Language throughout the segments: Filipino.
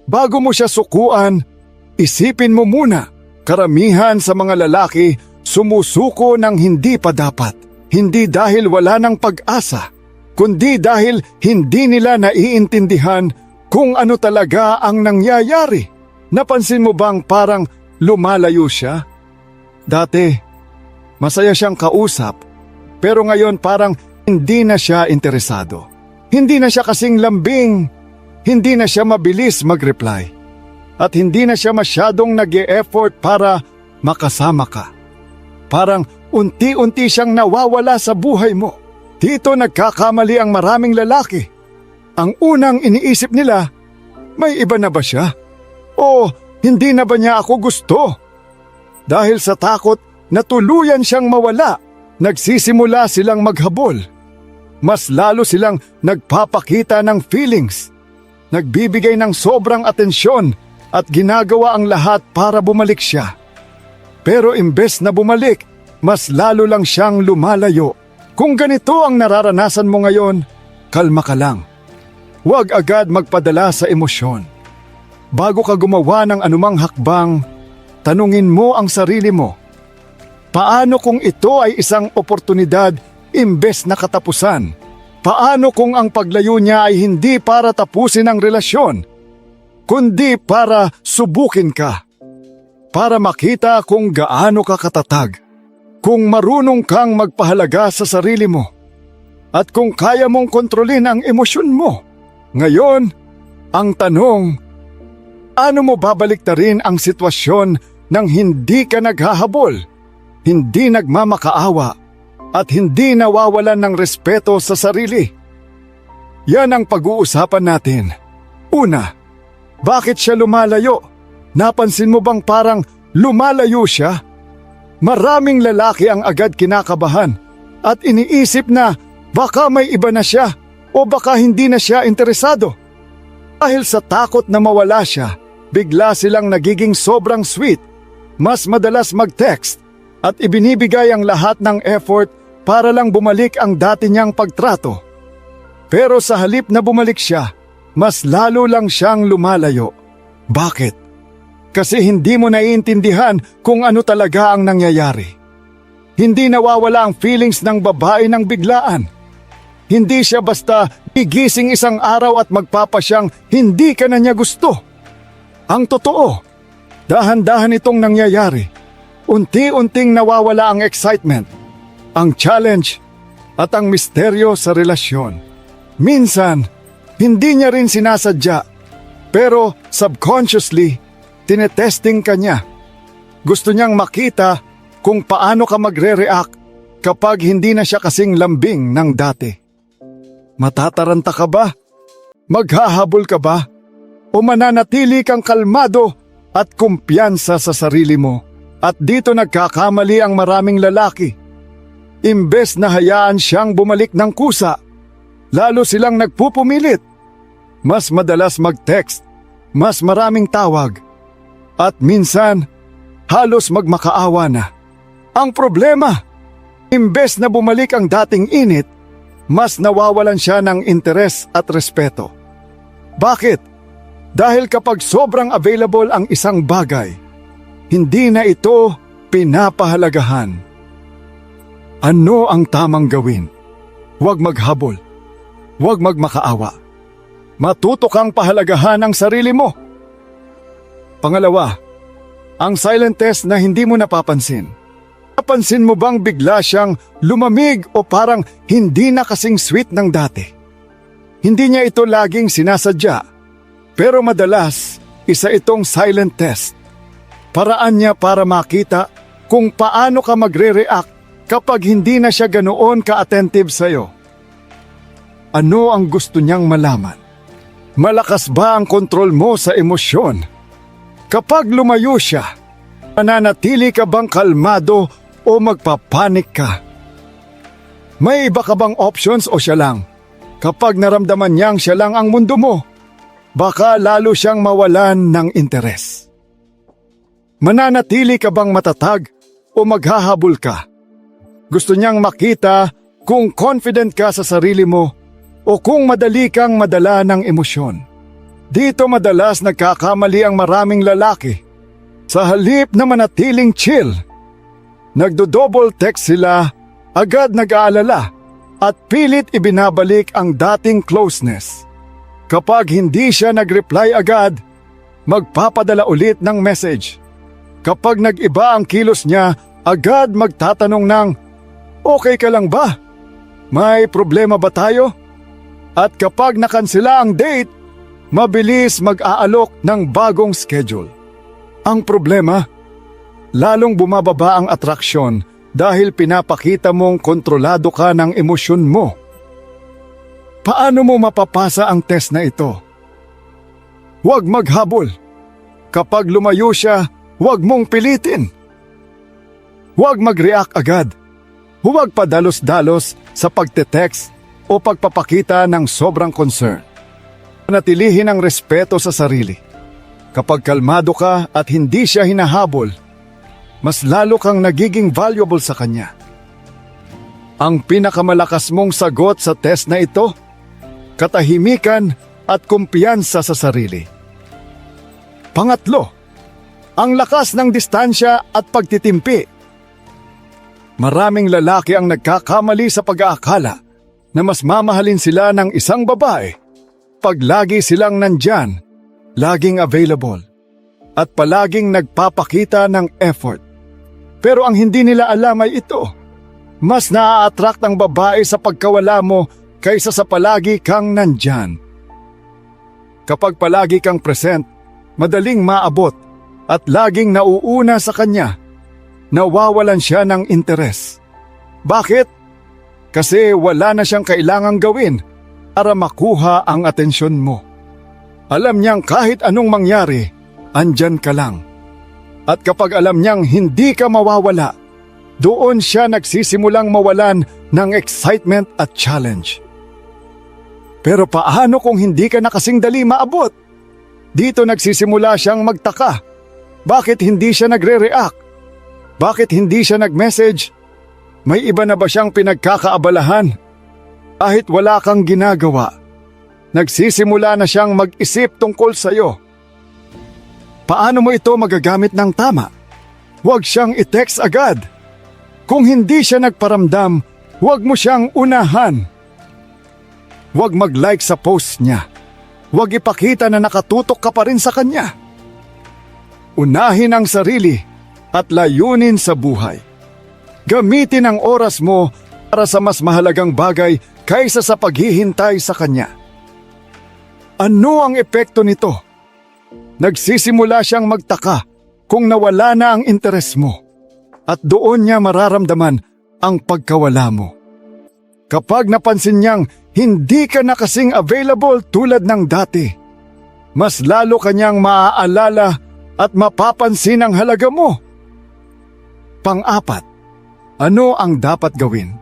Bago mo siya sukuan, isipin mo muna, karamihan sa mga lalaki sumusuko ng hindi pa dapat. Hindi dahil wala ng pag-asa, kundi dahil hindi nila naiintindihan kung ano talaga ang nangyayari. Napansin mo bang parang lumalayo siya? Dati, masaya siyang kausap, pero ngayon parang hindi na siya interesado. Hindi na siya kasing lambing, hindi na siya mabilis mag-reply, at hindi na siya masyadong nag-e-effort para makasama ka. Parang unti-unti siyang nawawala sa buhay mo. Dito nagkakamali ang maraming lalaki. Ang unang iniisip nila, may iba na ba siya? O hindi na ba niya ako gusto? Dahil sa takot na tuluyan siyang mawala, nagsisimula silang maghabol. Mas lalo silang nagpapakita ng feelings, nagbibigay ng sobrang atensyon at ginagawa ang lahat para bumalik siya. Pero imbes na bumalik, mas lalo lang siyang lumalayo. Kung ganito ang nararanasan mo ngayon, kalma ka lang. Huwag agad magpadala sa emosyon. Bago ka gumawa ng anumang hakbang, tanungin mo ang sarili mo. Paano kung ito ay isang oportunidad imbes na katapusan? Paano kung ang paglayo niya ay hindi para tapusin ang relasyon, kundi para subukin ka? Para makita kung gaano ka katatag, kung marunong kang magpahalaga sa sarili mo, at kung kaya mong kontrolin ang emosyon mo. Ngayon, ang tanong, ano mo babaliktarin ang sitwasyon nang hindi ka naghahabol, hindi nagmamakaawa, at hindi nawawalan ng respeto sa sarili? Yan ang pag-uusapan natin. Una, bakit siya lumalayo? Napansin mo bang parang lumalayo siya? Maraming lalaki ang agad kinakabahan at iniisip na baka may iba na siya o baka hindi na siya interesado. Dahil sa takot na mawala siya, bigla silang nagiging sobrang sweet, mas madalas mag-text at ibinibigay ang lahat ng effort para lang bumalik ang dati niyang pagtrato. Pero sa halip na bumalik siya, mas lalo lang siyang lumalayo. Bakit? Kasi hindi mo naiintindihan kung ano talaga ang nangyayari. Hindi nawawala ang feelings ng babae ng biglaan. Hindi siya basta gigising isang araw at magpapasyang hindi ka na niya gusto. Ang totoo, dahan-dahan itong nangyayari. Unti-unting nawawala ang excitement, ang challenge at ang misteryo sa relasyon. Minsan, hindi niya rin sinasadya, pero subconsciously, tinetesting ka niya. Gusto niyang makita kung paano ka magre-react kapag hindi na siya kasing lambing ng dati. Matataranta ka ba? Maghahabol ka ba? O mananatili kang kalmado at kumpiyansa sa sarili mo? At dito nagkakamali ang maraming lalaki. Imbes na hayaan siyang bumalik ng kusa, lalo silang nagpupumilit. Mas madalas mag-text, mas maraming tawag, at minsan, halos magmakaawa na. Ang problema, imbes na bumalik ang dating init, mas nawawalan siya ng interes at respeto. Bakit? Dahil kapag sobrang available ang isang bagay, hindi na ito pinapahalagahan. Ano ang tamang gawin? Huwag maghabol. Huwag magmakaawa. Matuto kang pahalagahan ang sarili mo. Pangalawa, ang silent test na hindi mo napapansin. Napansin mo bang bigla siyang lumamig o parang hindi na kasing sweet ng dati? Hindi niya ito laging sinasadya, pero madalas isa itong silent test. Paraan niya para makita kung paano ka magre-react kapag hindi na siya ganoon ka-attentive sa'yo. Ano ang gusto niyang malaman? Malakas ba ang kontrol mo sa emosyon? Kapag lumayo siya, mananatili ka bang kalmado o magpapanik ka? May iba ka bang options o siya lang? Kapag naramdaman niyang siya lang ang mundo mo, baka lalo siyang mawalan ng interes. Mananatili ka bang matatag o maghahabol ka? Gusto niyang makita kung confident ka sa sarili mo o kung madali kang madala ng emosyon. Dito madalas nagkakamali ang maraming lalaki. Sa halip na manatiling chill, nagdo-double text sila, agad nag-aalala at pilit ibinabalik ang dating closeness. Kapag hindi siya nag-reply agad, magpapadala ulit ng message. Kapag nag-iba ang kilos niya, agad magtatanong ng, "Okay ka lang ba? May problema ba tayo?" At kapag nakansela ang date, mabilis mag-aalok ng bagong schedule. Ang problema, lalong bumababa ang atraksyon dahil pinapakita mong kontrolado ka ng emosyon mo. Paano mo mapapasa ang test na ito? Huwag maghabol. Kapag lumayo siya, huwag mong pilitin. Huwag mag-react agad. Huwag padalos-dalos sa pagte-text o pagpapakita ng sobrang concern. Panatilihin ang respeto sa sarili. Kapag kalmado ka at hindi siya hinahabol, mas lalo kang nagiging valuable sa kanya. Ang pinakamalakas mong sagot sa test na ito, katahimikan at kumpiyansa sa sarili. Pangatlo, ang lakas ng distansya at pagtitimpi. Maraming lalaki ang nagkakamali sa pag-aakala na mas mamahalin sila ng isang babae pag lagi silang nandyan, laging available, at palaging nagpapakita ng effort. Pero ang hindi nila alam ay ito, mas naa-attract ang babae sa pagkawala mo kaysa sa palagi kang nandyan. Kapag palagi kang present, madaling maabot at laging nauuna sa kanya, nawawalan siya ng interes. Bakit? Kasi wala na siyang kailangang gawin para makuha ang atensyon mo. Alam niyang kahit anong mangyari, andyan ka lang. At kapag alam niyang hindi ka mawawala, doon siya nagsisimulang mawalan ng excitement at challenge. Pero paano kung hindi ka na kasing dali maabot? Dito nagsisimula siyang magtaka. Bakit hindi siya nagre-react? Bakit hindi siya nag-message? May iba na ba siyang pinagkakaabalahan? Kahit wala kang ginagawa, nagsisimula na siyang mag-isip tungkol sa iyo. Paano mo ito magagamit ng tama? Huwag siyang i-text agad. Kung hindi siya nagparamdam, huwag mo siyang unahan. Huwag mag-like sa post niya. Huwag ipakita na nakatutok ka pa rin sa kanya. Unahin ang sarili at layunin sa buhay. Gamitin ang oras mo para sa mas mahalagang bagay kaysa sa paghihintay sa kanya. Ano ang epekto nito? Nagsisimula siyang magtaka kung nawala na ang interes mo at doon niya mararamdaman ang pagkawala mo. Kapag napansin niyang hindi ka na kasing available tulad ng dati, mas lalo kanyang maaalala at mapapansin ang halaga mo. Pang-apat, ano ang dapat gawin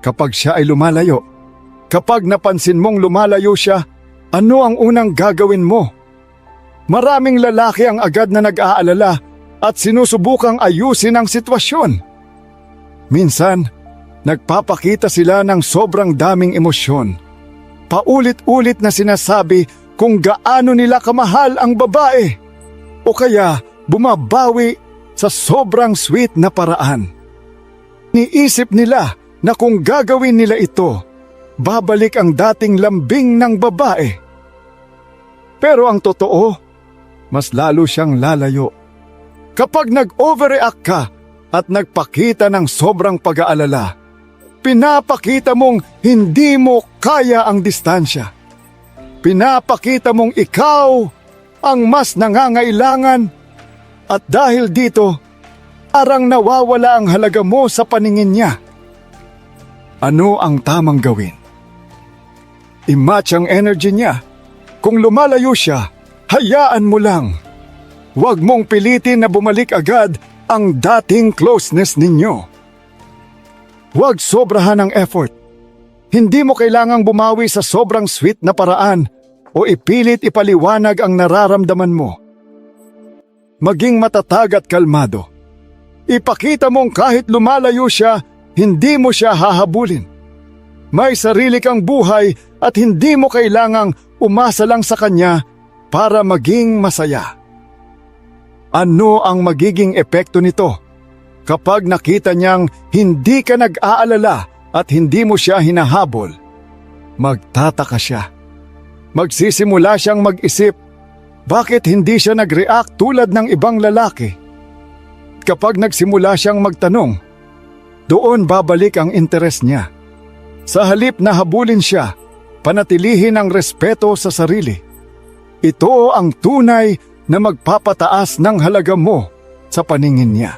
kapag siya ay lumalayo? Kapag napansin mong lumalayo siya, ano ang unang gagawin mo? Maraming lalaki ang agad na nag-aalala at sinusubukang ayusin ang sitwasyon. Minsan, nagpapakita sila ng sobrang daming emosyon. Paulit-ulit na sinasabi kung gaano nila kamahal ang babae o kaya bumabawi sa sobrang sweet na paraan. Niisip nila na kung gagawin nila ito, babalik ang dating lambing ng babae. Pero ang totoo, mas lalo siyang lalayo. Kapag nag-overreact ka at nagpakita ng sobrang pag-aalala, pinapakita mong hindi mo kaya ang distansya. Pinapakita mong ikaw ang mas nangangailangan at dahil dito, parang nawawala ang halaga mo sa paningin niya. Ano ang tamang gawin? I-match ang energy niya. Kung lumalayo siya, hayaan mo lang. Huwag mong pilitin na bumalik agad ang dating closeness ninyo. Huwag sobrahan ng effort. Hindi mo kailangang bumawi sa sobrang sweet na paraan o ipilit ipaliwanag ang nararamdaman mo. Maging matatag at kalmado. Ipakita mong kahit lumalayo siya, hindi mo siya hahabulin. May sarili kang buhay at hindi mo kailangang umasa lang sa kanya para maging masaya. Ano ang magiging epekto nito kapag nakita niyang hindi ka nag-aalala at hindi mo siya hinahabol? Magtataka siya. Magsisimula siyang mag-isip, bakit hindi siya nag-react tulad ng ibang lalaki? Kapag nagsimula siyang magtanong, doon babalik ang interes niya. Sa halip na habulin siya, panatilihin ang respeto sa sarili. Ito ang tunay na magpapataas ng halaga mo sa paningin niya.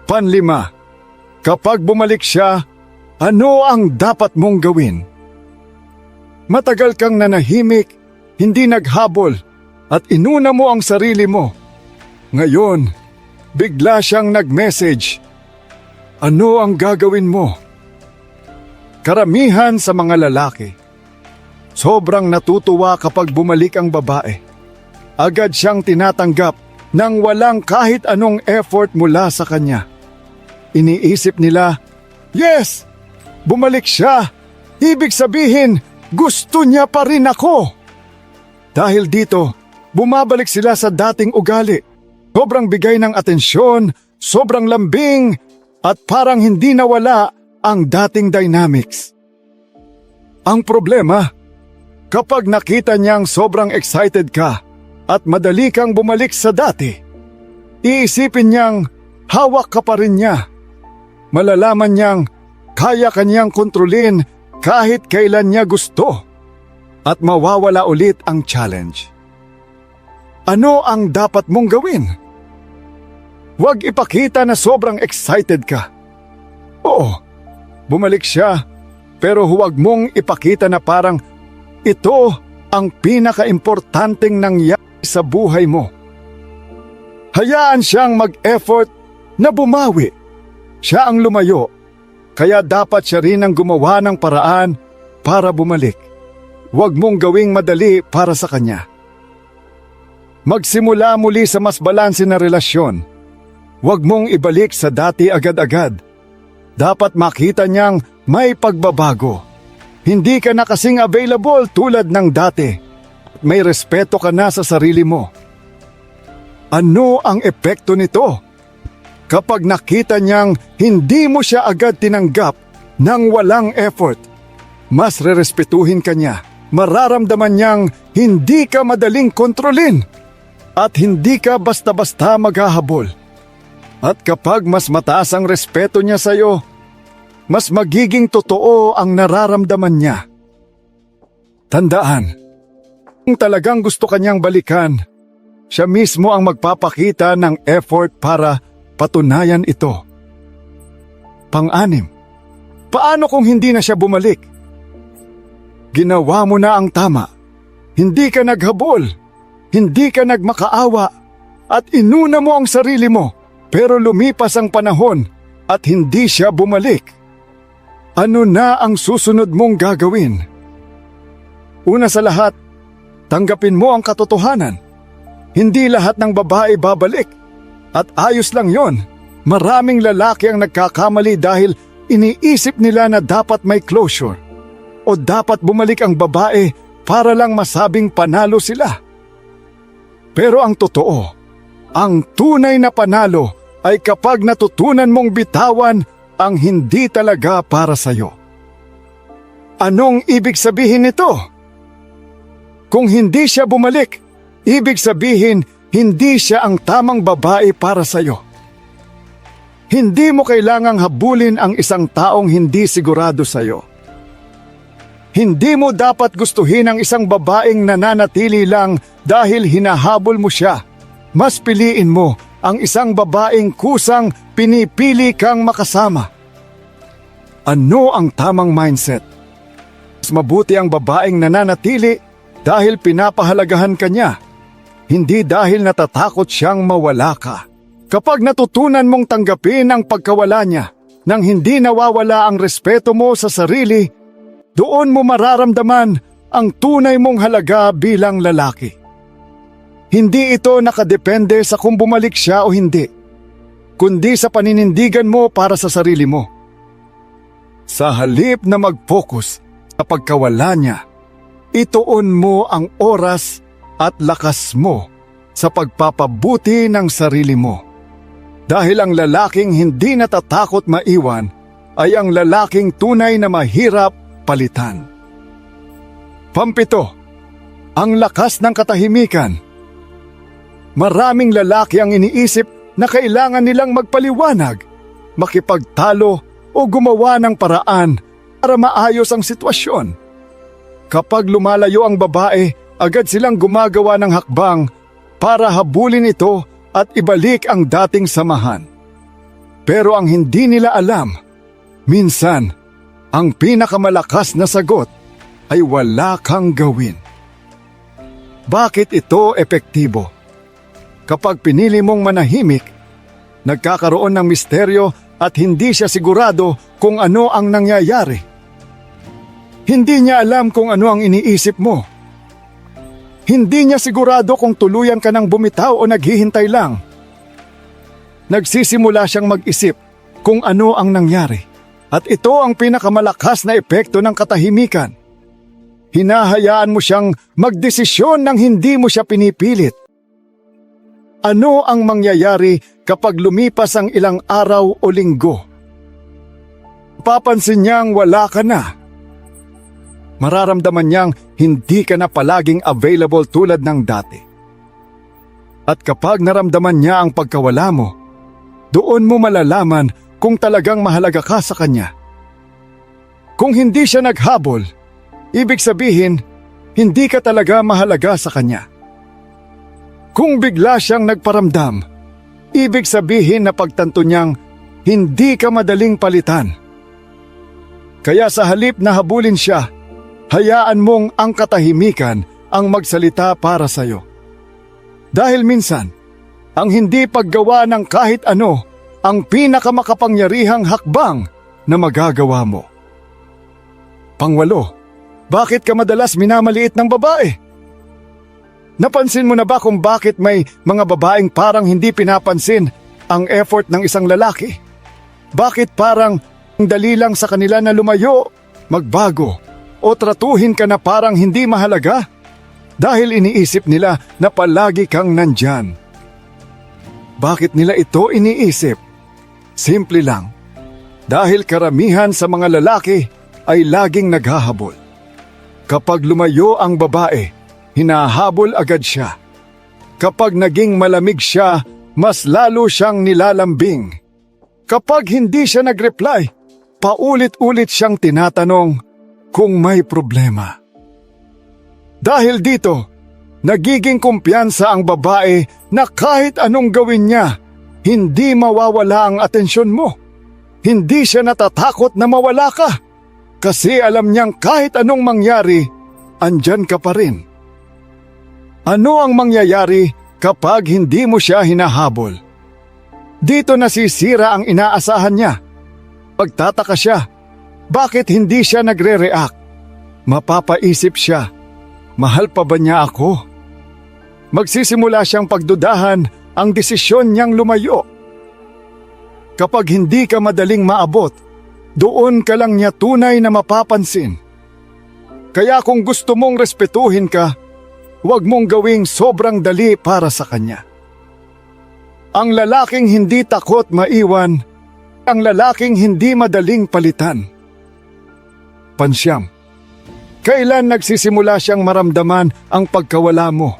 Panlima, kapag bumalik siya, ano ang dapat mong gawin? Matagal kang nanahimik, hindi naghabol, at inuna mo ang sarili mo. Ngayon, bigla siyang nag-message. Ano ang gagawin mo? Karamihan sa mga lalaki, sobrang natutuwa kapag bumalik ang babae. Agad siyang tinatanggap nang walang kahit anong effort mula sa kanya. Iniisip nila, yes, bumalik siya. Ibig sabihin, gusto niya pa rin ako. Dahil dito, bumabalik sila sa dating ugali. Sobrang bigay ng atensyon, sobrang lambing, at parang hindi nawala ang dating dynamics. Ang problema, kapag nakita niyang sobrang excited ka at madali kang bumalik sa dati, iisipin niyang hawak ka pa rin niya. Malalaman niyang kaya kanyang kontrolin kahit kailan niya gusto at mawawala ulit ang challenge. Ano ang dapat mong gawin? Huwag ipakita na sobrang excited ka. Oo, bumalik siya, pero huwag mong ipakita na parang ito ang pinaka-importanteng nangyari sa buhay mo. Hayaan siyang mag-effort na bumawi. Siya ang lumayo, kaya dapat siya rin ang gumawa ng paraan para bumalik. Huwag mong gawing madali para sa kanya. Magsimula muli sa mas balanse na relasyon. Huwag mong ibalik sa dati agad-agad. Dapat makita niyang may pagbabago. Hindi ka na kasing available tulad ng dati. May respeto ka na sa sarili mo. Ano ang epekto nito? Kapag nakita niyang hindi mo siya agad tinanggap ng walang effort, mas rerespetuhin ka niya. Mararamdaman niyang hindi ka madaling kontrolin at hindi ka basta-basta maghahabol. At kapag mas mataas ang respeto niya sa iyo, mas magiging totoo ang nararamdaman niya. Tandaan, kung talagang gusto kanyang balikan, siya mismo ang magpapakita ng effort para patunayan ito. Pang-anim, paano kung hindi na siya bumalik? Ginawa mo na ang tama. Hindi ka naghabol, hindi ka nagmakaawa, at inuna mo ang sarili mo, pero lumipas ang panahon at hindi siya bumalik. Ano na ang susunod mong gagawin? Una sa lahat, tanggapin mo ang katotohanan. Hindi lahat ng babae babalik. At ayos lang yon. Maraming lalaki ang nagkakamali dahil iniisip nila na dapat may closure. O dapat bumalik ang babae para lang masabing panalo sila. Pero ang totoo, ang tunay na panalo ay kapag natutunan mong bitawan ang hindi talaga para sa'yo. Anong ibig sabihin nito? Kung hindi siya bumalik, ibig sabihin hindi siya ang tamang babae para sa'yo. Hindi mo kailangang habulin ang isang taong hindi sigurado sa'yo. Hindi mo dapat gustuhin ang isang babaeng nananatili lang dahil hinahabol mo siya. Mas piliin mo ang isang babaeng kusang pinipili kang makasama. Ano ang tamang mindset? Mas mabuti ang babaeng nananatili dahil pinapahalagahan ka niya, hindi dahil natatakot siyang mawala ka. Kapag natutunan mong tanggapin ang pagkawala niya nang hindi nawawala ang respeto mo sa sarili, doon mo mararamdaman ang tunay mong halaga bilang lalaki. Hindi ito nakadepende sa kung bumalik siya o hindi, kundi sa paninindigan mo para sa sarili mo. Sa halip na mag-focus sa pagkawala niya, ituon mo ang oras at lakas mo sa pagpapabuti ng sarili mo. Dahil ang lalaking hindi natatakot maiwan ay ang lalaking tunay na mahirap palitan. Pampito, ang lakas ng katahimikan. Maraming lalaki ang iniisip na kailangan nilang magpaliwanag, makipagtalo o gumawa ng paraan para maayos ang sitwasyon. Kapag lumalayo ang babae, agad silang gumagawa ng hakbang para habulin ito at ibalik ang dating samahan. Pero ang hindi nila alam, minsan, ang pinakamalakas na sagot ay wala kang gawin. Bakit ito epektibo? Kapag pinili mong manahimik, nagkakaroon ng misteryo at hindi siya sigurado kung ano ang nangyayari. Hindi niya alam kung ano ang iniisip mo. Hindi niya sigurado kung tuluyan ka ng bumitaw o naghihintay lang. Nagsisimula siyang mag-isip kung ano ang nangyari. At ito ang pinakamalakas na epekto ng katahimikan. Hinahayaan mo siyang magdesisyon nang hindi mo siya pinipilit. Ano ang mangyayari kapag lumipas ang ilang araw o linggo? Papansin niyang wala ka na. Mararamdaman niyang hindi ka na palaging available tulad ng dati. At kapag naramdaman niya ang pagkawala mo, doon mo malalaman kung talagang mahalaga ka sa kanya. Kung hindi siya naghabol, ibig sabihin, hindi ka talaga mahalaga sa kanya. Kung bigla siyang nagparamdam, ibig sabihin na pagtanto niyang hindi ka madaling palitan. Kaya sa halip na habulin siya, hayaan mong ang katahimikan ang magsalita para sa'yo. Dahil minsan, ang hindi paggawa ng kahit ano ang pinakamakapangyarihang hakbang na magagawa mo. Pangwalo, bakit ka madalas minamaliit ng babae? Napansin mo na ba kung bakit may mga babaeng parang hindi pinapansin ang effort ng isang lalaki? Bakit parang dali lang sa kanila na lumayo, magbago, o tratuhin ka na parang hindi mahalaga? Dahil iniisip nila na palagi kang nandyan. Bakit nila ito iniisip? Simple lang. Dahil karamihan sa mga lalaki ay laging naghahabol. Kapag lumayo ang babae, hinahabol agad siya. Kapag naging malamig siya, mas lalo siyang nilalambing. Kapag hindi siya nag-reply, paulit-ulit siyang tinatanong kung may problema. Dahil dito, nagiging kumpiyansa ang babae na kahit anong gawin niya, hindi mawawala ang atensyon mo. Hindi siya natatakot na mawala ka. Kasi alam niyang kahit anong mangyari, andyan ka pa rin. Ano ang mangyayari kapag hindi mo siya hinahabol? Dito nasisira ang inaasahan niya. Pagtataka siya, bakit hindi siya nagre-react? Mapapaisip siya, mahal pa ba niya ako? Magsisimula siyang pagdudahan ang desisyon niyang lumayo. Kapag hindi ka madaling maabot, doon ka lang niya tunay na mapapansin. Kaya kung gusto mong respetuhin ka, huwag mong gawing sobrang dali para sa kanya. Ang lalaking hindi takot maiwan, ang lalaking hindi madaling palitan. Pansyam, kailan nagsisimula siyang maramdaman ang pagkawala mo?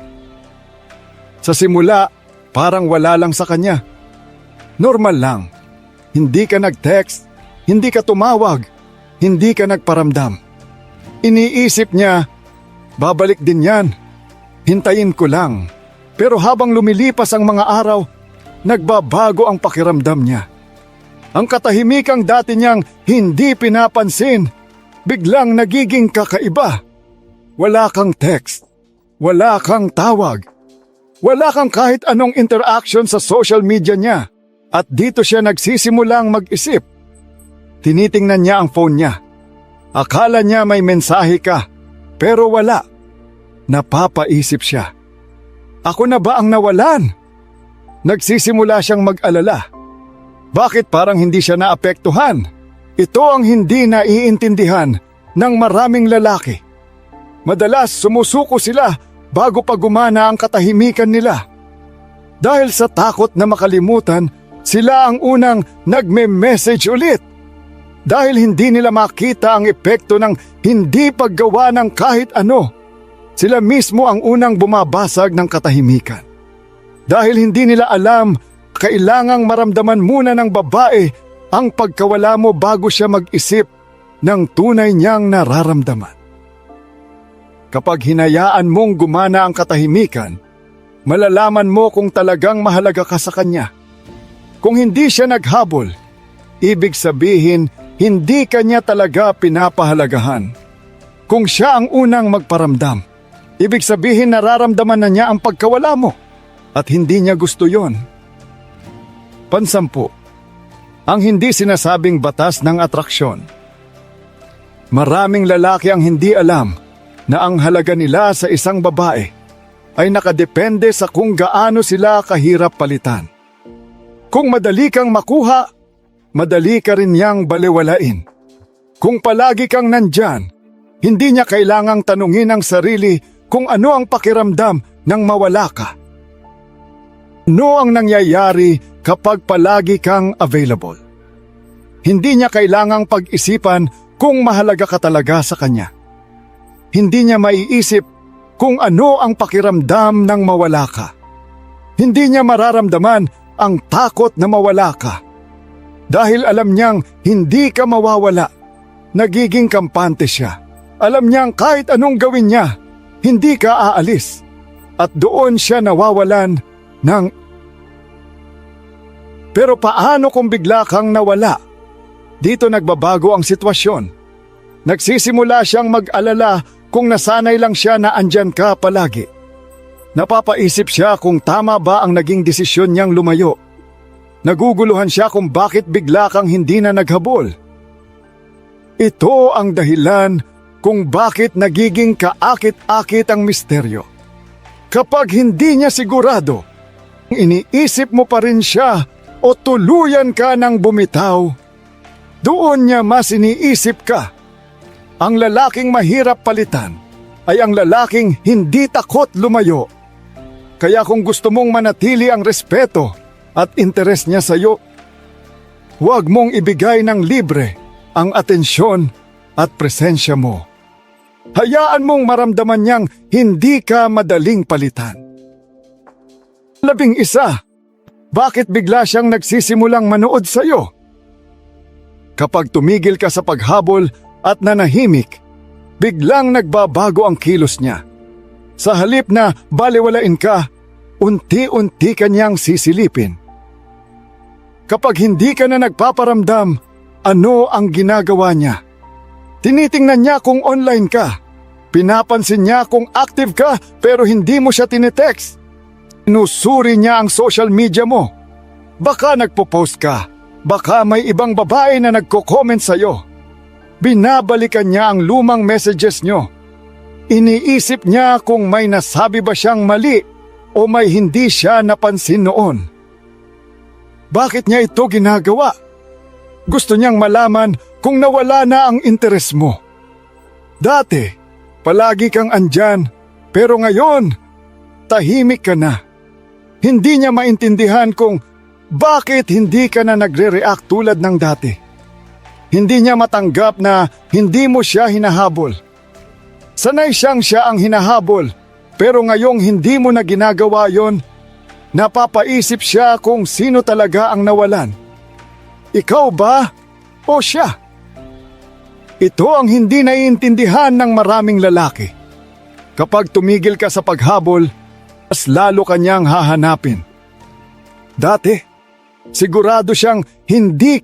Sa simula, parang wala lang sa kanya. Normal lang. Hindi ka nag-text, hindi ka tumawag, hindi ka nagparamdam. Iniisip niya, babalik din yan. Hintayin ko lang. Pero habang lumilipas ang mga araw, nagbabago ang pakiramdam niya. Ang katahimikang dati niyang hindi pinapansin, biglang nagiging kakaiba. Wala kang text, wala kang tawag, wala kang kahit anong interaction sa social media niya. At dito siya nagsisimulang mag-isip. Tinitingnan niya ang phone niya. Akala niya may mensahe ka, pero wala. Napapaisip siya. Ako na ba ang nawalan? Nagsisimula siyang mag-alala. Bakit parang hindi siya naapektuhan? Ito ang hindi naiintindihan ng maraming lalaki. Madalas sumusuko sila bago pa gumana ang katahimikan nila. Dahil sa takot na makalimutan, sila ang unang nagme-message ulit. Dahil hindi nila makita ang epekto ng hindi paggawa ng kahit ano, sila mismo ang unang bumabasag ng katahimikan. Dahil hindi nila alam, kailangang maramdaman muna ng babae ang pagkawala mo bago siya mag-isip ng tunay niyang nararamdaman. Kapag hinayaan mong gumana ang katahimikan, malalaman mo kung talagang mahalaga ka sa kanya. Kung hindi siya naghabol, ibig sabihin hindi kanya talaga pinapahalagahan. Kung siya ang unang magparamdam, ibig sabihin nararamdaman na niya ang pagkawala mo at hindi niya gusto yon. Pansampu, ang hindi sinasabing batas ng atraksyon. Maraming lalaki ang hindi alam na ang halaga nila sa isang babae ay nakadepende sa kung gaano sila kahirap palitan. Kung madali kang makuha, madali ka rin niyang balewalain. Kung palagi kang nandyan, hindi niya kailangang tanungin ang sarili kung ano ang pakiramdam nang mawala ka. Ano ang nangyayari kapag palagi kang available? Hindi niya kailangang pag-isipan kung mahalaga ka talaga sa kanya. Hindi niya maiisip kung ano ang pakiramdam nang mawala ka. Hindi niya mararamdaman ang takot na mawala ka. Dahil alam niyang hindi ka mawawala, nagiging kampante siya. Alam niyang kahit anong gawin niya, hindi ka aalis. At doon siya nawawalan ng... Pero paano kung bigla kang nawala? Dito nagbabago ang sitwasyon. Nagsisimula siyang mag-alala kung nasanay lang siya na andyan ka palagi. Napapaisip siya kung tama ba ang naging desisyon niyang lumayo. Naguguluhan siya kung bakit bigla kang hindi na naghabol. Ito ang dahilan kung bakit nagiging kaakit-akit ang misteryo. Kapag hindi niya sigurado, iniisip mo pa rin siya o tuluyan ka ng bumitaw, doon niya mas iniisip ka. Ang lalaking mahirap palitan ay ang lalaking hindi takot lumayo. Kaya kung gusto mong manatili ang respeto at interes niya sa iyo, huwag mong ibigay ng libre ang atensyon at presensya mo. Hayaan mong maramdaman niyang hindi ka madaling palitan. 11, bakit bigla siyang nagsisimulang manood sa iyo? Kapag tumigil ka sa paghabol at nanahimik, biglang nagbabago ang kilos niya. Sa halip na balewalain ka, unti-unti kanyang sisilipin. Kapag hindi ka na nagpaparamdam, ano ang ginagawa niya? Tinitingnan niya kung online ka. Pinapansin niya kung active ka pero hindi mo siya tinetext. Inusuri niya ang social media mo. Baka nagpo-post ka. Baka may ibang babae na nagko-comment sa'yo. Binabalikan niya ang lumang messages niyo. Iniisip niya kung may nasabi ba siyang mali o may hindi siya napansin noon. Bakit niya ito ginagawa? Gusto niyang malaman kung nawala na ang interes mo. Dati, palagi kang andyan, pero ngayon, tahimik ka na. Hindi niya maintindihan kung bakit hindi ka na nagre-react tulad ng dati. Hindi niya matanggap na hindi mo siya hinahabol. Sanay siyang siya ang hinahabol, pero ngayong hindi mo na ginagawa yon, napapaisip siya kung sino talaga ang nawalan. Ikaw ba o siya? Ito ang hindi naiintindihan ng maraming lalaki. Kapag tumigil ka sa paghabol, mas lalo kanyang hahanapin. Dati, sigurado siyang hindi